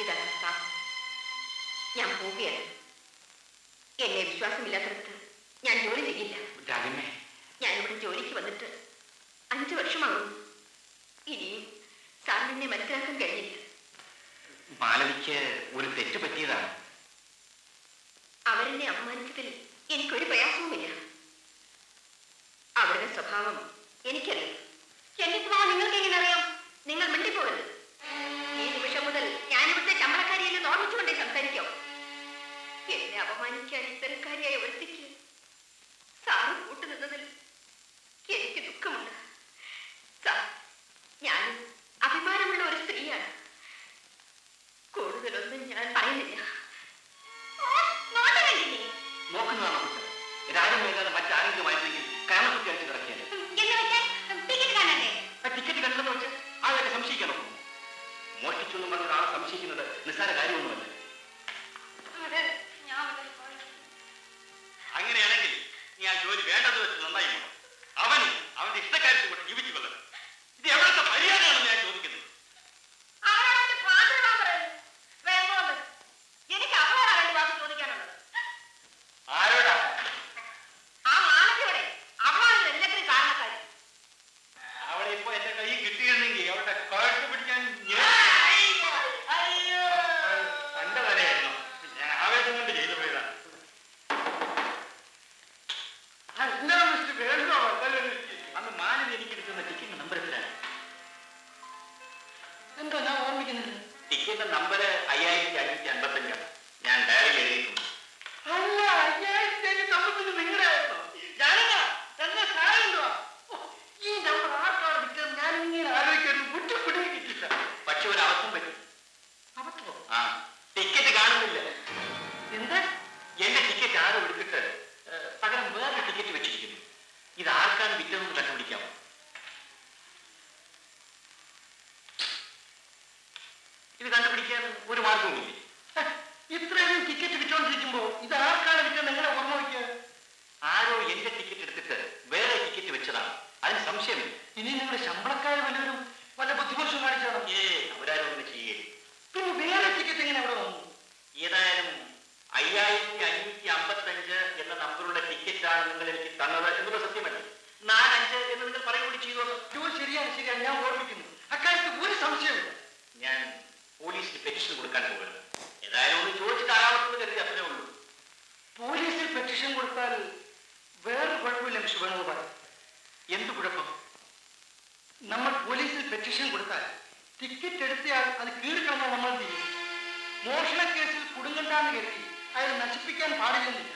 ഇതാണ് ഞാൻ പോവുകയാണ്. എന്നെ വിശ്വാസമില്ലാത്തടത്ത് ഞാൻ ജോലി ചെയ്യില്ല. ഞാനിവിടെ ജോലിക്ക് വന്നിട്ട് 5 വർഷമാകുന്നു. ഇനിയും സാറിനെ മനസ്സിലാക്കാൻ കഴിഞ്ഞില്ല. മാലവിക്ക് ഒരു തെറ്റ് പറ്റിയതാണ്. അവരെന്നെ അപമാനിച്ചതിൽ എനിക്കൊരു പ്രയാസവുമില്ല. അവരുടെ സ്വഭാവം എനിക്കറിയാം. എന്റെ സ്വഭാവം നിങ്ങൾക്ക് എങ്ങനെ അറിയാം? നിങ്ങൾ മിണ്ടിപ്പോകരുത്. ഈ നിമിഷം മുതൽ ഞാനിവിടുത്തെ ചമ്മളക്കാരിയെല്ലാം ഓർമ്മിച്ചുകൊണ്ടേ സംസാരിക്കാം. എന്നെ അപമാനിക്കാൻ ഇത്തരക്കാരിയായ വ്യക്തിക്ക് സാറ് കൂട്ടുനിന്നതിൽ എനിക്ക് ദുഃഖമുണ്ട്. സാർ, ഞാൻ അഭിമാനമുള്ള ഒരു സ്ത്രീയാണ്. കൂടുതലൊന്നും ഞാൻ പറയുന്നില്ല. മറ്റാരെങ്കിലുമായിരുന്നെങ്കിൽ കാരണക്കുട്ടി അടിച്ചു കിടക്കിയാണ്. ടിക്കറ്റ് കണ്ടെന്ന് വെച്ച് ആളെ സംശയിക്കണം. മോഷ്ടിച്ചൊന്നും പറഞ്ഞ ഒരാളെ സംശയിക്കുന്നത് നിസ്സാര കാര്യമൊന്നുമല്ല. അങ്ങനെയാണെങ്കിൽ നീ ആ ജോലി വേണ്ടെന്ന് വെച്ച് നന്നായി അവനും അവന്റെ ഇഷ്ടക്കാര്യത്തിൽ കൂടെ ജീവിച്ചു കൊല്ലണം. ഇത് എവിടുത്തെ മര്യാദയാണെന്ന് ഞാൻ ചോദിക്കുന്നത്. ആരോടാ? അവളെ ഇപ്പൊ എന്റെ കൈ കിട്ടിയിരുന്നെങ്കിൽ അവളുടെ കഴുത്ത് പിടിക്കാൻ എന്റെ തലയായിരുന്നു. ഞാൻ ആവേശം കൊണ്ട് ചെയ്തു പോയതാണ്. അന്ന് മാനവി എനിക്ക് എടുക്കുന്ന ടിക്കറ്റിന്റെ നമ്പർ എത്രയാണ്? എന്തോ ഞാൻ ഓർമ്മിക്കുന്നില്ല. ടിക്കറ്റിന്റെ നമ്പർ 5555. ഞാൻ ഡയറിയിൽ എഴുതിയിട്ടുണ്ട്. അല്ല, 5555 നിങ്ങളുടെയായിരുന്നു. ഈ നമ്പർ ആർക്കാണ് വിറ്റത്? ഞാൻ ഇങ്ങനെ ആലോചിക്കാനും കുറ്റപ്പെടുകയും കിട്ടില്ല. പക്ഷെ ഒരു അബദ്ധം പറ്റി. അബദ്ധമോ? ആ, ടിക്കറ്റ് കാണുന്നില്ല. എന്താ? എന്റെ ടിക്കറ്റ് ആരും എടുത്തിട്ട് പകരം വേറൊരു ടിക്കറ്റ് വെച്ചിരിക്കുന്നു. ഇത് ആർക്കാണ് വിറ്റതെന്ന് കണ്ടുപിടിക്കാമോ? ഇത് കണ്ടുപിടിക്കാൻ ഒരു മാർഗവുമില്ലേ? ഇത്രയും ടിക്കറ്റ് വിറ്റോണ്ടിരിക്കുമ്പോ ഇത് ആർക്കാണ് വിറ്റത് എങ്ങനെ ഓർമ്മ വയ്ക്കുക? ആരോ എന്റെ ടിക്കറ്റ് എടുത്തിട്ട് വേറെ ടിക്കറ്റ് വെച്ചതാണ്. അതിന് സംശയമില്ല. ഇനി നിങ്ങളുടെ ശമ്പളക്കാർ വല്ലവരും വല്ല ബുദ്ധിമോശം കാണിച്ചാണോ? അവരാരും ഒന്നും ചെയ്യേ. പിന്നെ വേറെ ടിക്കറ്റ് എങ്ങനെ അവിടെ വന്നു? ഏതായാലും 5555 എന്ന നമ്പറുള്ള ടിക്കറ്റാണ് നിങ്ങൾ എനിക്ക് തന്നത് എന്നത് സത്യമല്ല. 45 എന്ന് നിങ്ങൾ പറയുകൂടി ചെയ്തോളൂ. ശരിയാണ്, ശരിയാണ്, ഞാൻ ഓർമ്മിക്കുന്നു. അക്കാര്യത്തിൽ ഒരു സംശയമില്ല. ഞാൻ പോലീസിൽ പെറ്റീഷൻ കൊടുക്കാൻ പോകുന്നു. ഏതായാലും ഒന്ന് ചോദിച്ചിട്ട് ആരാവട്ടെന്ന് കരുതി, അത്രേ ഉള്ളൂ. പോലീസിൽ പെറ്റീഷൻ കൊടുത്താൽ വേറെ കുഴപ്പമില്ല മിസ്റ്റർ വേണുഗോപാൽ. എന്ത് കുഴപ്പം? നമ്മൾ പോലീസിൽ പെറ്റീഷൻ കൊടുത്താൽ ടിക്കറ്റ് എടുത്തയാൾ അത് കീറിക്കളഞ്ഞാൽ നമ്മൾ ചെയ്യും. മോഷണ കേസിൽ കുടുങ്ങണ്ടെന്ന് കരുതി അയാൾ നശിപ്പിക്കാൻ പാടില്ലെന്നില്ല.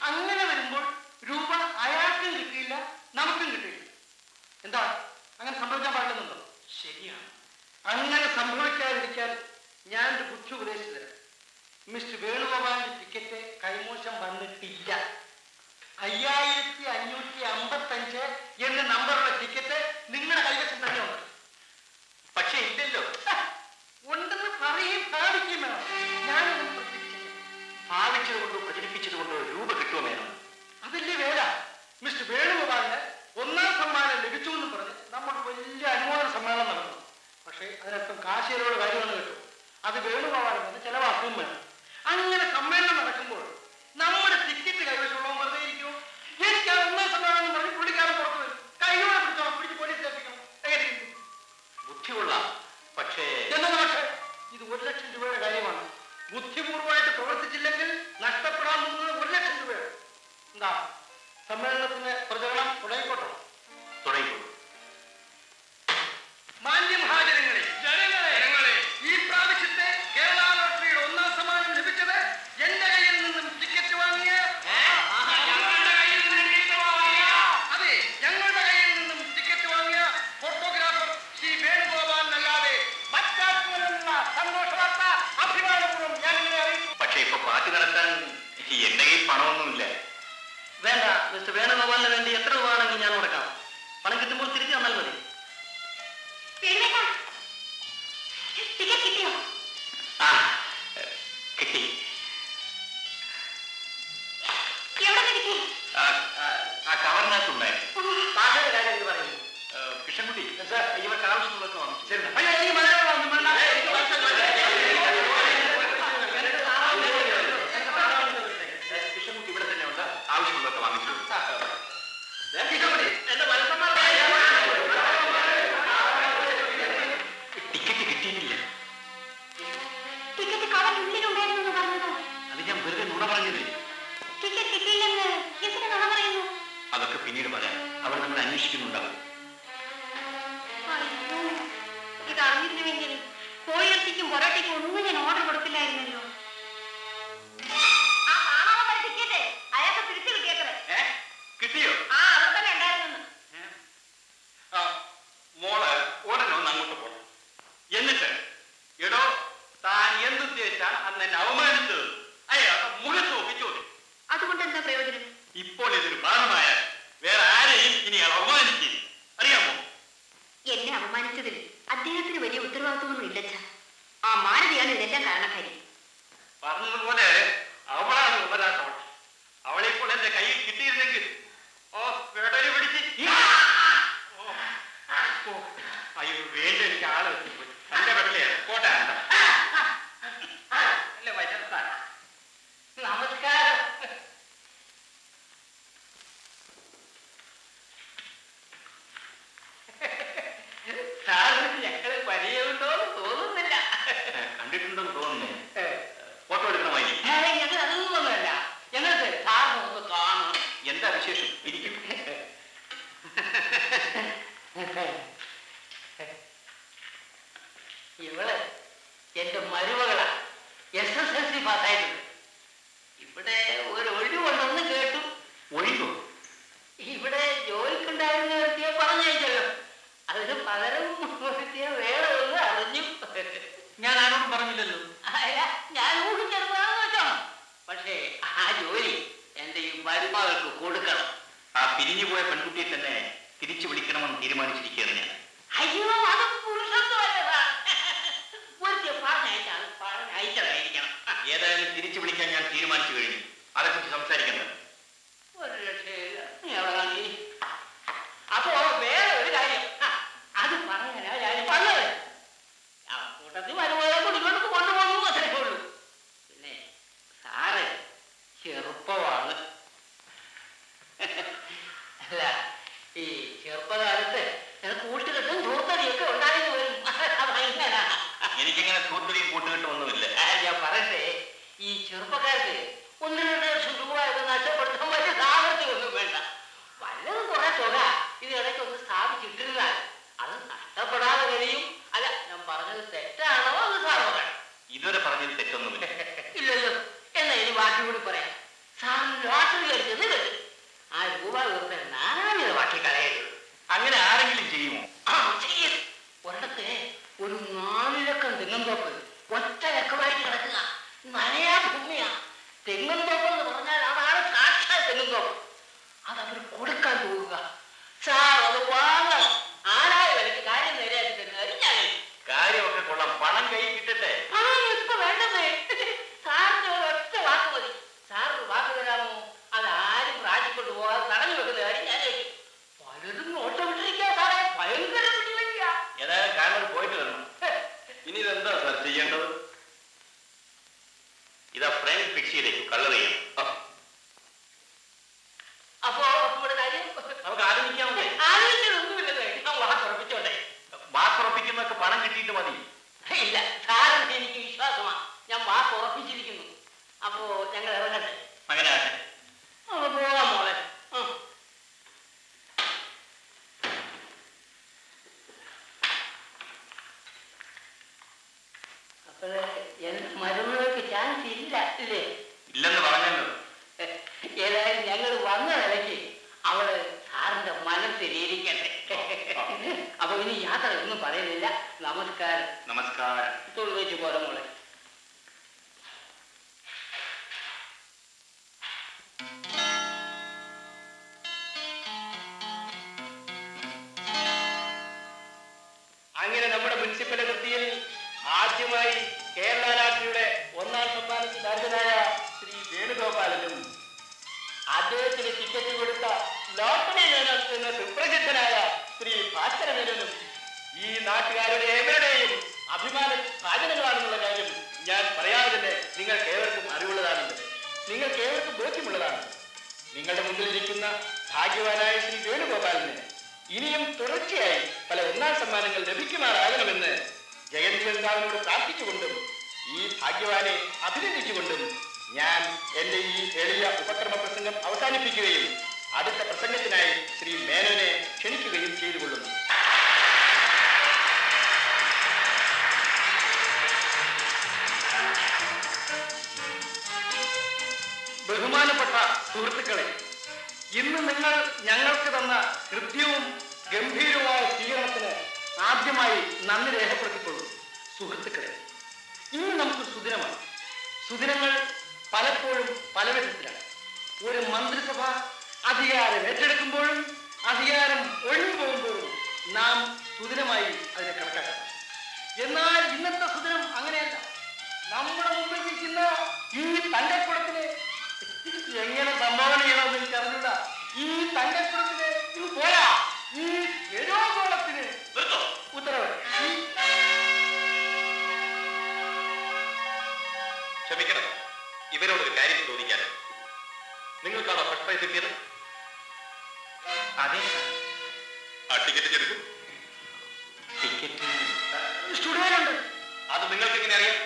അങ്ങനെ വരുമ്പോൾ രൂപ അയാൾക്കും കിട്ടിയില്ല, നമുക്കും കിട്ടിയില്ല. എന്താ, അങ്ങനെ സംഭവിക്കാൻ പാടില്ലെന്നുണ്ടോ? ശരിയാണ്. അങ്ങനെ സംഭവിക്കാതിരിക്കാൻ ഞാൻ ഒരു ബുദ്ധി ഉപദേശിച്ചു തരാം. മിസ്റ്റർ വേണുഗോപാലിന്റെ ടിക്കറ്റ് കൈമോശം വന്നിട്ടില്ല. 5555 എന്ന നമ്പറുള്ള ടിക്കറ്റ് നിങ്ങളുടെ കൈവശം തന്നെ ഉണ്ട്. പക്ഷെ ഇല്ലല്ലോ. ഉണ്ടെന്ന് പറയും ഭാവിക്കും വേണം. ഞാനൊന്നും ഭാവിച്ചത് കൊണ്ടോ പ്രചരിപ്പിച്ചത് കൊണ്ടോ രൂപ കിട്ടുമോ വേണം. അതല്ലേ വേല. മിസ്റ്റർ വേണുഗോപാലിന് 1ാം സമ്മാനം ലഭിച്ചു എന്ന് പറഞ്ഞ് നമ്മൾ വലിയ അനുമോദന സമ്മേളനം നടന്നു. പക്ഷേ അതിനർത്ഥം കാശികളുടെ കാര്യമാണ് കേട്ടോ. അത് വേണുഗോപാലിൽ നിന്ന് ചെലവാക്കുകയും വേണം. അങ്ങനെ സമ്മേളനം നടക്കുമ്പോൾ നമ്മുടെ ടിക്കറ്റ് കൈവശമുള്ള വെറുതെ ഇരിക്കും. എനിക്ക് ആ 1ാം സമ്മാനം പറഞ്ഞ് പുള്ളിക്കാരൻ പുറത്തു വരും. കൈയോടെ പിടിച്ചോ, പിടിച്ച് പോലീസ് ഏൽപ്പിക്കണം. എങ്ങനെ ബുദ്ധികൊള്ളാം. പക്ഷേ എന്താണ്? പക്ഷേ ഇത് 1 ലക്ഷം രൂപയുടെ കാര്യമാണ്. ബുദ്ധിപൂർവമായിട്ട് പ്രവർത്തിച്ചില്ലെങ്കിൽ നഷ്ടപ്പെടാൻ പോകുന്നത് 1 ലക്ഷം രൂപയാണ്. എന്താ, സമ്മേളനത്തിന് പ്രചരണം തുടങ്ങിക്കോട്ടോ? തുടങ്ങിക്കോട്ടെ. മാന്യമഹാജനങ്ങളെ, ജനങ്ങളെ, ഈ പ്രാവശ്യത്തെ കേരള ലോട്ടറിയുടെ 1ാം സമ്മാനം ലഭിച്ചത് എന്റെ കയ്യിൽ നിന്നും ടിക്കറ്റ് വാങ്ങിയ അതെ, ഞങ്ങളുടെ കയ്യിൽ നിന്നും ടിക്കറ്റ് വാങ്ങിയ ഫോട്ടോഗ്രാഫർ ശ്രീ വേണുഗോപാലിനല്ലാതെ മറ്റാർക്കുമല്ല. സന്തോഷ വാർത്ത അഭിമാനപൂർവ്വം ഞാൻ ഇങ്ങനെ അറിയിച്ചു. പക്ഷേ ഇപ്പൊ പാർട്ടി നടത്താൻ എന്റെ കയ്യിൽ പണമൊന്നുമില്ല. വേണ്ട, മിസ്റ്റർ വേണുഗോപാലിന് വേണ്ടി എത്ര രൂപ ആണെങ്കിൽ ഞാൻ കൊടുക്കാം. പണം കിട്ടുമ്പോൾ തിരിച്ചു തന്നാൽ മതി. ആ, കിട്ടി. ആ കവറിനകത്തുണ്ടായിരുന്നു. പാചക കാര്യം എന്ന് പറയുന്നു. കൃഷ്ണൻകുട്ടി, ഇവർക്ക് ആവശ്യമുള്ളതൊക്കെ വാങ്ങിച്ചു. ശരി. പൊറോട്ടയ്ക്ക് ഒന്നും ഞാൻ ഓർഡർ കൊടുക്കില്ലായിരുന്നല്ലോ. ആ കാണാൻ ടിക്കറ്റ് അയാൾക്ക് തിരിച്ചു കിട്ടിയേക്കണേ. കിട്ടിയോ? ആ അവിടെ തന്നെ ഉണ്ടായിരുന്നു. മോള് ഉടനെ ഒന്ന് അങ്ങോട്ട് പോണം. എന്നിട്ട് എടോ താൻ എന്തുദ്ദേശിച്ചാണ് അന്ന് എന്നെ അവമാനിച്ചത് അയാളുടെ മുഖത്ത് നോക്കി ചോദ്യം. അതുകൊണ്ട് എന്താ പ്രയോജനം? ഇപ്പോൾ ഇതൊരു പാഠമായ വേറെ ആരെയും ഇനി അയാൾ അവമാനിക്കില്ല. അറിയാമോ? എന്നെ അപമാനിച്ചതിൽ അദ്ദേഹത്തിന് വലിയ ഉത്തരവാദിത്വമൊന്നും ഇല്ലച്ച. ആ മാനവിയാണ് ഇതെല്ലാം കാരണക്കാരി. പറഞ്ഞതുപോലെ അവളാണ് ഉപരാട്ടവൾ. അവളെ ഇപ്പോൾ എന്റെ കയ്യിൽ കിട്ടിയിരുന്നെങ്കിൽ വെടരി പിടിച്ച് അയ്യോ വേണ്ട, എനിക്ക് ആള് എന്റെ വെള്ളയാണ് കോട്ട അല്ലേ വചർത്ത. നമസ്കാരം. സാറിന് ഞങ്ങള് പരിചയമുണ്ടോന്ന് തോന്നുന്നില്ല. കണ്ടിട്ടുണ്ടെന്ന് തോന്നുന്നു. ഫോട്ടോ എടുക്കണമായി. ഞങ്ങൾ അതൊന്നുമല്ല, ഞങ്ങൾക്ക് സാറിന് ഒന്ന് കാണണം. എന്താ വിശേഷം? ഇരിക്കും. ഇവള് എന്റെ മരുമകളാ. SSLC പാസ്സായിട്ടുണ്ട്. ഇവിടെ ഒരു ഒഴിവുണ്ടെന്ന് കേട്ടു. ഒഴിവോ? ഇവിടെ ജോലിക്കുണ്ടായിരുന്ന വ്യക്തിയെ പറഞ്ഞയച്ചല്ലോ. അതിന് പകരം വ്യക്തിയെ വേണമെന്ന് അറിഞ്ഞു. ഞാൻ ആരോടും പറഞ്ഞില്ലല്ലോ. അല്ല, ഞാൻ ഊഹിച്ചെടുത്താണെന്ന് വെച്ചോ. പക്ഷേ ആ ജോലി എന്റെ ഈ മരുമകൾക്ക് കൊടുക്കണം. ആ പിരിഞ്ഞുപോയ പെൺകുട്ടിയെ തന്നെ തിരിച്ചു വിളിക്കണമെന്ന് തീരുമാനിച്ചിരിക്കുകയാണ് ഞാൻ. അയ്യോ, അത് പുരുഷത്വമല്ലതാണ്. ഒരിക്കൽ പറഞ്ഞയച്ചതായിരിക്കണം. ഏതായാലും തിരിച്ചു വിളിക്കാൻ ഞാൻ തീരുമാനിച്ചു കഴിഞ്ഞു. അതേക്കുറിച്ച് സംസാരിക്കണ്ട. ഒരു രക്ഷയില്ല. അപ്പോ വേറെ ഒരു കാര്യം, അത് പറയാനാ ഞാൻ പറഞ്ഞത്. ആ കൂട്ടത്തിൽ മരുമകളെ കുടിക്കൊണ്ട് കൊണ്ടുപോകുന്നു, അത്രേ ഉള്ളൂ. പിന്നെ സാറ് ചെറുപ്പമാണ്. അല്ല, ഈ ചെറുപ്പകാലത്ത് കൂട്ടുകെട്ടും ധൂർത്തടിയൊക്കെ ഉണ്ടായിരുന്നു വരും. അതെങ്ങനാ? എനിക്കങ്ങനെ കൂട്ടുകയും കൂട്ടുകെട്ടും ഒന്നുമില്ല. ഞാൻ പറയട്ടെ, ഈ ചെറുപ്പക്കാർക്ക് 1-2 ലക്ഷം രൂപ ഒക്കെ നഷ്ടപ്പെടുത്താൻ വലിയ സാമർത്ഥ്യമൊന്നും വേണ്ട. വല്ലതും കുറെ തുക ഇത് ഇടയ്ക്കൊന്ന് സ്ഥാപിച്ചിട്ടിരുന്നാൽ അത് നഷ്ടപ്പെടാതെ കഴിയും. അല്ല, ഞാൻ പറഞ്ഞത് തെറ്റാണോ അത് സാറോടാണ്? ഇതുവരെ പറഞ്ഞത് തെറ്റൊന്നുമില്ല. ഇല്ലല്ലോ. എന്നാ ഇനി ബാക്കി കൂടി പറയാം. സാറിന് ലോട്ടറി അടിച്ചെന്ന് കേട്ടു. ആ രൂപ വെറുതെ നാനാവിധ ബാക്കി കളയരുത്. അങ്ങനെ ആരെങ്കിലും ചെയ്യുമോ? ചെയ്യും. ഒരിടത്ത് ഒരു 4 ലക്കം തെങ്ങന്തോപ്പ് ഒറ്റ ലക്കമായിട്ട് കിടക്കുക. നനയാ ഭൂമിയാ. തെങ്ങന്തോപ്പ് എന്ന് പറഞ്ഞാൽ അതാണ് സാക്ഷാ തെങ്ങന്തോപ്പ്. അതവർ കൊടുക്കാൻ പോവുക. സാർ അത് വാങ്ങണം. 1000 വിലക്ക് കാര്യം നേരെയാക്കി തരുന്നതായി ഞാൻ. കാര്യമൊക്കെ കൊള്ളാം, പണം കൈ കിട്ടട്ടെ. ഇപ്പൊ വേണ്ടതേ. സാറിന് ഒറ്റ വാക്ക് മതി. സാറിന് വാക്ക് തരാമോ? അതാരും രാജിക്കൊണ്ട് പോകാതെ തടഞ്ഞു വെക്കുന്ന കാര്യം ഞാൻ ഏറ്റു. പലരും നോട്ട വിട്ടിരിക്കുക സാറേ. ഭയങ്കര പിടിവലിക്കുക. ഏതായാലും കാരണം പോയിട്ട് വരണം. ഇനി ഇതെന്താ സാർ ചെയ്യേണ്ടത്? ഇതാ ഫ്രെയിം ഫിക്സ് ചെയ്തേക്കും, കളർ ചെയ്യണം. അപ്പോ നമ്മുടെ കാര്യം നമുക്ക് ആലോചിക്കാമേ. ആലോചിച്ചതൊന്നുമില്ലതേ. ഞാൻ വാക്കുറപ്പിച്ചോട്ടെ. വാക്കുറപ്പിക്കുന്നൊക്കെ പണം കിട്ടിയിട്ട് മതി. ഇല്ല, സാറിന് എനിക്ക് വിശ്വാസമാണ്. ഞാൻ വാക്കുറപ്പിച്ചിരിക്കുന്നു. അപ്പോ ഞങ്ങൾ ഇറങ്ങട്ടെ. അങ്ങനെ ആട്ടെ. പോകാം മോളെ. അപ്പോഴേ എന്റെ മരുമകൾക്ക് ചാൻസ് ഇല്ല ഇല്ലേ? ഇല്ലെന്ന് പറഞ്ഞല്ലോ. ഏതായാലും ഞങ്ങൾ വന്ന നിലയ്ക്ക് അവള് സാറിന്റെ മനസ്സിലിരിക്കട്ടെ. അപ്പൊ ഇനി യാത്ര ഒന്നും പറയുന്നില്ല. നമസ്കാരം. നമസ്കാരം. തൊഴിൽ വെച്ച് പോരാ മോളെ. അങ്ങനെ നമ്മുടെ മുനിസിപ്പൽ അതിർത്തിയിൽ ആദ്യമായി കേരള രാഷ്ട്രീയുടെ 1ാം സമ്മാനത്തിൽ അർഹനായ ശ്രീ വേണുഗോപാലനും അദ്ദേഹത്തിന് ടിക്കറ്റ് കൊടുത്ത ലോട്ടറി മേനോൻ എന്ന സുപ്രസിദ്ധനായ ശ്രീ ഭാസ്കരമേനോനും ഈ നാട്ടുകാരുടെ ഏവരുടെയും അഭിമാന സാധനങ്ങളാണെന്നുള്ള കാര്യം ഞാൻ പറയാതെ തന്നെ നിങ്ങൾക്ക് ഏവർക്കും അറിവുള്ളതാണല്ലോ. നിങ്ങൾക്ക് ഏവർക്കും ബോധ്യമുള്ളതാണ്. നിങ്ങളുടെ മുമ്പിലിരിക്കുന്ന ഭാഗ്യവാനായ ശ്രീ വേണുഗോപാലിന് ഇനിയും തുടർച്ചയായി പല 1ാം സമ്മാനങ്ങൾ ലഭിക്കുമാറാകണമെന്ന് ജയന്തി ബന്ധാവിനോട് പ്രാർത്ഥിച്ചുകൊണ്ടും ഈ ഭാഗ്യവാനെ അഭിനന്ദിച്ചുകൊണ്ടും ഞാൻ എന്റെ ഈ എളിയ ഉപക്രമ പ്രസംഗം അവസാനിപ്പിക്കുകയും അടുത്ത പ്രസംഗത്തിനായി ശ്രീ മേനോനെ ക്ഷണിക്കുകയും ചെയ്തുകൊള്ളുന്നു. ഇന്ന് നിങ്ങൾ ഞങ്ങൾക്ക് തന്ന കൃത്യവും ഗംഭീരവുമായ സ്വീകരണത്തിന് ആദ്യമായി നന്ദി രേഖപ്പെടുത്തിക്കൊള്ളു. സുഹൃത്തുക്കളെ, ഇനി നമുക്ക് സുദിനമാണ്. സുദിനങ്ങൾ പലപ്പോഴും പല വിധത്തിലാണ്. ഒരു മന്ത്രിസഭ അധികാരം ഏറ്റെടുക്കുമ്പോഴും അധികാരം ഒഴിഞ്ഞു പോകുമ്പോഴും നാം സുദിനമായി അതിനെ കണക്കാക്കണം. എന്നാൽ ഇന്നത്തെ സുദിനം അങ്ങനെയല്ല. നമ്മുടെ മുമ്പിൽ നിൽക്കുന്ന ഈ തങ്കക്കുടത്തിനെ എങ്ങനെ സംഭാവന ചെയ്യണമെന്ന് എനിക്ക് അറിഞ്ഞൂടാ. ഈ തങ്കക്കുടത്തിന് ഇത് പോരാ, ഈ എരോഗോളത്തിന് ഉത്തരവ്. ക്ഷമിക്കണം, ഇവരോടൊരു കാര്യം ചോദിക്കാൻ. നിങ്ങൾക്കാണോ ഫസ്റ്റ് പ്രൈസ് കിട്ടിയത്? അതെ സാർ. ആ ടിക്കറ്റ് എടുക്കും. ടിക്കറ്റ് സ്റ്റുഡിയോയിലുണ്ട്. അത് നിങ്ങൾക്ക് എങ്ങനെ അറിയാം?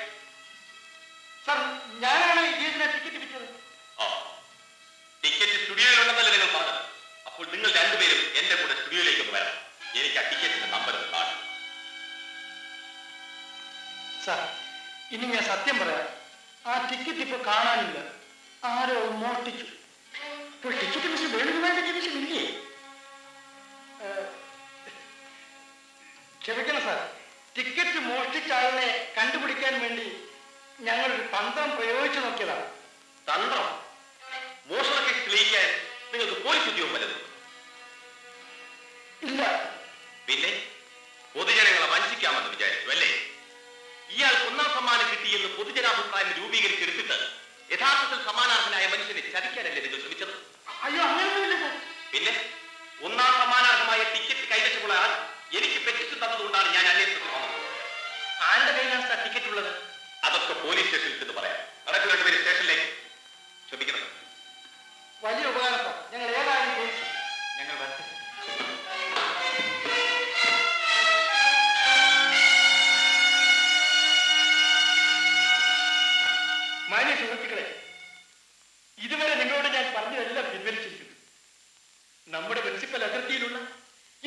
സാർ, ഞാനാണ് ഇതിനെ ടിക്കറ്റ് വിറ്റത്. ആ, ടിക്കറ്റ് സ്റ്റുഡിയോയിലുണ്ടെന്നല്ലേ നിങ്ങൾ പറഞ്ഞത്? അപ്പോൾ നിങ്ങൾ രണ്ടുപേരും എന്റെ കൂടെ സ്റ്റുഡിയോയിലേക്ക് ഒന്ന് വരണം. എനിക്ക് ആ ടിക്കറ്റിന്റെ നമ്പർ കാണും. സാർ, ഇനി ഞാൻ സത്യം പറയാം. ആ ടിക്കറ്റ് ഇപ്പൊ കാണാനില്ല. ആരോ മോഷ്ടിച്ചു. ഇപ്പോൾ ടിക്കറ്റ് മിസ്റ്റർ വേണുകുമാറിന്റെ ടിക്കറ്റ് ഇല്ലേ? ക്ഷമിക്കണം സാർ, ടിക്കറ്റ് മോഷ്ടിച്ച ആളിനെ കണ്ടുപിടിക്കാൻ വേണ്ടി ഞങ്ങളൊരു തന്ത്രം പ്രയോഗിച്ചു നോക്കിയതാണ്. തന്ത്രം? മോഷണത്തെ തെളിയിക്കാൻ നിങ്ങൾക്ക് പോലീസ് ഉദ്യോഗം വല്ലതും? ഇല്ല. പിന്നെ പൊതുജനങ്ങളെ വഞ്ചിക്കാമെന്ന് വിചാരിച്ചു അല്ലേ? ഇയാൾ ഒന്നാം സമ്മാനം കിട്ടിയെന്ന് പൊതുജനാഭിപ്രായം രൂപീകരിച്ചെടുത്തിട്ട് യഥാർത്ഥത്തിൽ സമ്മാനാർഹനായ മനുഷ്യനെ ചതിക്കാനല്ലേ നിങ്ങൾ ശ്രമിച്ചത്? അയ്യോ, അങ്ങനെയൊന്നുമില്ല സാർ. പിന്നെ ഒന്നാം സമ്മാനാർഹമായ ടിക്കറ്റ് കൈവശമുള്ള ആൾ എനിക്ക് പെറ്റിച്ചു തന്നതുകൊണ്ടാണ് ഞാൻ അന്വേഷണത്തിൽ വന്നത്. ആരുടെ കയ്യിലാണ് സാർ ടിക്കറ്റ് ഉള്ളത്? അതൊക്കെ പോലീസ് സ്റ്റേഷനിൽ ചെന്ന് പറയാം. നടക്കുന്ന രണ്ടുപേര് സ്റ്റേഷനിലേക്ക്. ക്ഷമിക്കണം. വലിയ ഉപകാരം സാർ. ഞങ്ങൾ ഏതായാലും ചോദിച്ചു. ഞങ്ങൾ വരട്ടെ. മാന്യ സുഹൃത്തുക്കളെ, ഇതുവരെ നിങ്ങളോട് ഞാൻ പറഞ്ഞതെല്ലാം പിൻവലിച്ചിരിക്കുന്നു. നമ്മുടെ മുനിസിപ്പൽ അതിർത്തിയിലുള്ള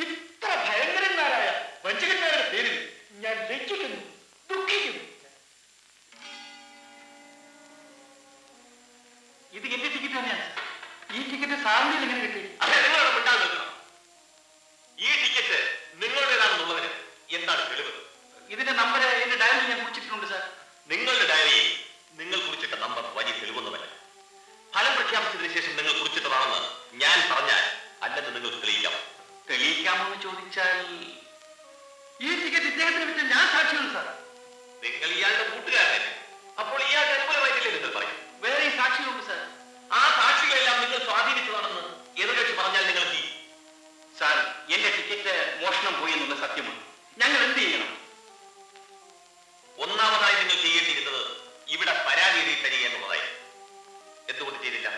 ഇത്ര ഭയങ്കരന്മാരായ വഞ്ചകന്മാരുടെ പേരിൽ ഞാൻ ലജ്ജിക്കുന്നു, ദുഃഖിക്കുന്നു. ഇത് എന്റെ ടിക്കറ്റ് തന്നെയാണ്. ഈ ടിക്കറ്റ് സാറിന് എങ്ങനെ കിട്ടി? അതെ, നിങ്ങളോട് മിണ്ടാതെ നിൽക്കണം. ഈ ടിക്കറ്റ് നിങ്ങളുടേതാണെന്നുള്ളതിന് എന്താണ് തെളിവ്? ഇതിന്റെ നമ്പർ എന്റെ ഡയറിയിൽ ഞാൻ കുറിച്ചിട്ടുണ്ട് സാർ. നിങ്ങളുടെ ഡയറിയിൽ നിങ്ങൾ കുറിച്ചിട്ട നമ്പർ വലിയ തെളിവൊന്നുമല്ല. ഫലം പ്രഖ്യാപിച്ചതിന് ശേഷം നിങ്ങൾ കുറിച്ചിട്ടതാണെന്ന് ഞാൻ പറഞ്ഞാൽ അല്ലെന്ന് നിങ്ങൾ തെളിയിക്കാം. തെളിയിക്കാമെന്ന് ചോദിച്ചാൽ ഈ ടിക്കറ്റ് ഇദ്ദേഹത്തിന് വിറ്റ് ഞാൻ സാക്ഷിയാണ് സാർ. നിങ്ങൾ ഇയാളുടെ കൂട്ടുകാരനല്ലേ? അപ്പോൾ ഇയാളുടെ അനുകൂലമായിട്ടില്ലേ നിങ്ങൾ പറയും? വേറെ സാക്ഷികളുണ്ട് സാർ. ആ സാക്ഷികളെല്ലാം നിങ്ങൾ സ്വാധീനിച്ചതാണെന്ന് എതിർകക്ഷി പറഞ്ഞാൽ നിങ്ങൾ ചെയ്യും. സാർ, എന്റെ ടിക്കറ്റ് മോഷണം പോയി എന്നുള്ള സത്യമാണ്. ഞങ്ങൾ എന്ത് ചെയ്യണം? ഒന്നാമതായി നിങ്ങൾ ചെയ്യേണ്ടിയിരുന്നത് ഇവിടെ പരാതി എഴുതി തരിക എന്നുള്ളതായി. എന്തുകൊണ്ട് ചെയ്തില്ല?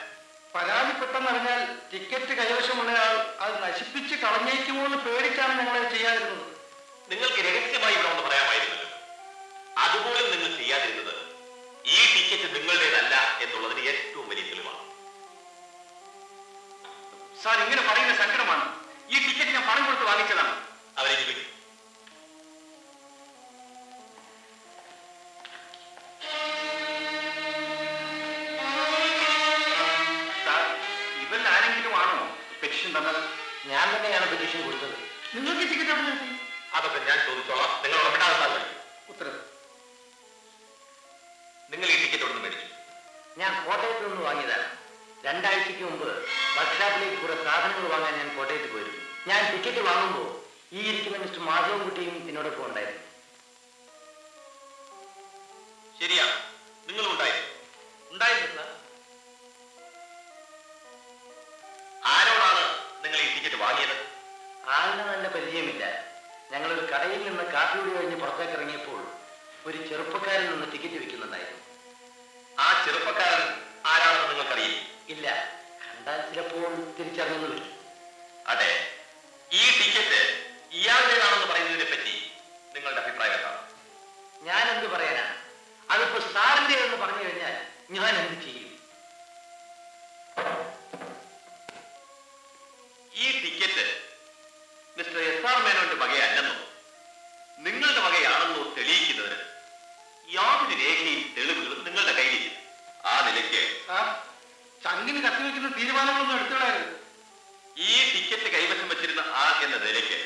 പരാതിപ്പെട്ടെന്നറിഞ്ഞാൽ ടിക്കറ്റ് കൈവശമുള്ളയാൾ അത് നശിപ്പിച്ച് കളഞ്ഞേക്കുമോ എന്ന് പേടിച്ചാണ് ഞങ്ങളത് ചെയ്യാതിരുന്നത്. നിങ്ങൾക്ക് രഹസ്യമായി ഇവിടെ ഒന്ന് പറയാമായിരുന്നല്ലോ. അതുപോലും നിങ്ങൾ ചെയ്യാതിരുന്നത് ഈ ടിക്കറ്റ് നിങ്ങളുടേതല്ല എന്നുള്ളതിന് ഏറ്റവും വലിയ തെളിവാണ്. സാർ, ഇങ്ങനെ പറയുന്ന സങ്കടമാണ്. ഈ ടിക്കറ്റ് ഞാൻ പണം കൊടുത്ത് വാങ്ങിച്ചതാണ്. അവരേക്ക് പോയി. സാർ, ഇവരിൽ ആരെങ്കിലും ആണോ പെറ്റീഷൻ തന്നത്? ഞാൻ തന്നെയാണ് പെറ്റീഷൻ കൊടുത്തത്. നിങ്ങൾക്ക് ടിക്കറ്റ് എവിടെ നിന്ന് കിട്ടി? അതൊക്കെ ഞാൻ ചോദിച്ചോളാം. നിങ്ങൾ ഉറപ്പിടാതെ ഉത്തരവ്. നിങ്ങൾ ഈ ടിക്കറ്റ് ഒന്നും മേടിച്ചു? ഞാൻ കോട്ടയത്ത് നിന്ന് വാങ്ങിയതാണ്. 2 ആഴ്ചയ്ക്ക് മുമ്പ് വർക്ക്ഷോപ്പിലേക്ക് കുറെ സാധനങ്ങൾ വാങ്ങാൻ ഞാൻ കോട്ടയത്ത് പോയിരുന്നു. ഞാൻ ടിക്കറ്റ് വാങ്ങുമ്പോൾ ഈ ഇരിക്കുന്ന മിസ്റ്റർ മാധവൻകുട്ടിയും എന്നോടൊപ്പം ഉണ്ടായിരുന്നു. ശരിയാണ്, നിങ്ങളും ഉണ്ടായിരുന്നു. സാർ. ആരോടാണ് നിങ്ങൾ ഈ ടിക്കറ്റ് വാങ്ങിയത്? ആളിന് നല്ല പരിചയമില്ല. ഞങ്ങളൊരു കടയിൽ നിന്ന് കാപ്പി കുടി കഴിഞ്ഞ് പുറത്തേക്ക് ഇറങ്ങിയപ്പോൾ ഒരു ചെറുപ്പക്കാരൻ നിന്ന് ടിക്കറ്റ് വിൽക്കുന്നുണ്ടായിരുന്നു. ആ ചെറുപ്പക്കാരൻ ആരാണെന്ന് നിങ്ങൾക്കറിയില്ല? ഇല്ല, കണ്ടാൽ ചിലപ്പോൾ തിരിച്ചറിഞ്ഞു വരും. അതെ, ഈ ടിക്കറ്റ് ഇയാളുടേതാണെന്ന് പറയുന്നതിനെ പറ്റി നിങ്ങളുടെ അഭിപ്രായം എന്താണ്? ഞാൻ എന്ത് പറയാനാണ്? അതിപ്പോ സാറിന്റെ എന്ന് പറഞ്ഞു കഴിഞ്ഞാൽ ഞാൻ എന്ത് ചെയ്യും? ഈ ടിക്കറ്റ് മിസ്റ്റർ SR മേനോന്റെ വകയല്ലെന്നോ നിങ്ങളുടെ വകയാണെന്നോ തെളിയിക്കുന്നതിന് യാതൊരു രേഖയും തെളിവുകളും നിങ്ങളുടെ കയ്യിലില്ല. ആ നിലയ്ക്ക് സാർ, ചങ്കിന് കത്തിവെക്കുന്ന തീരുമാനങ്ങളൊന്നും എടുത്തുകളായിരുന്നു. ഈ ടിക്കറ്റ് കൈവശം വെച്ചിരുന്ന ആൾ എന്ന നിലയ്ക്ക്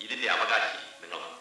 ഇതിന്റെ അവകാശി നിങ്ങളാണ്.